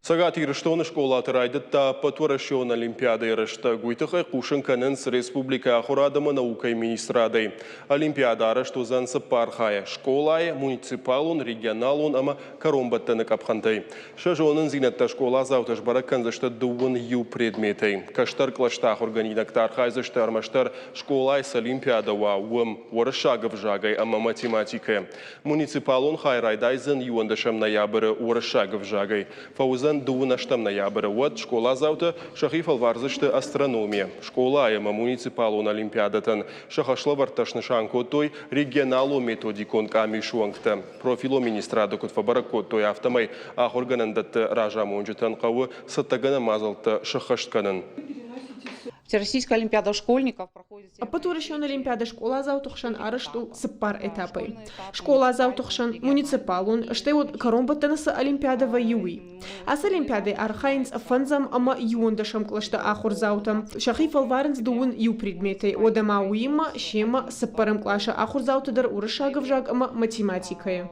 Сагат ирыштон школа тырайдытта патуарашон олимпиада ирышты. Гуйтықы қушын канынс республика ахурадымы наукай министрадай. Олимпиада арыштузан сыппархай. Школай, муниципалун, регионалун, ама коромбаттаны капхантай. Шажонын зинетта школа завтыш баракан зашты дуын ю предметей. Каштар клаштах органинактар хайзашты армаштар школай с олимпиада уам уарышагов жагай, ама математикай. Муниципалун хайрайдайзен юандашам ноябры уарышагов жагай. Фаузан дуынаштам ноябрь. Вот школа завтра шахиф алварзышты астрономия. Школа ема муниципалун олимпиадатан. Шахашла варташны шанкотой регионалу методикон камишуангта. Профило министрада кутфабаракотой автомай ахорганандатты ража мунжитан кавы саттагана мазалты шахаштканын. Всероссийская олимпиада школьников проходит... Патуарашон олимпиада школа заутухшан арышту сыппар этапы. Школа заутухшан муниципалун, что вот коромбаттанасы олимпиада в юи. А с олимпиады архайнс фанзам ама юондашам клашта ахур заутам. Шахиф алваренс дуун ю предметы. Одама уима, шема сыппарам клаша ахур заутадар урышагов жаг ама математикая.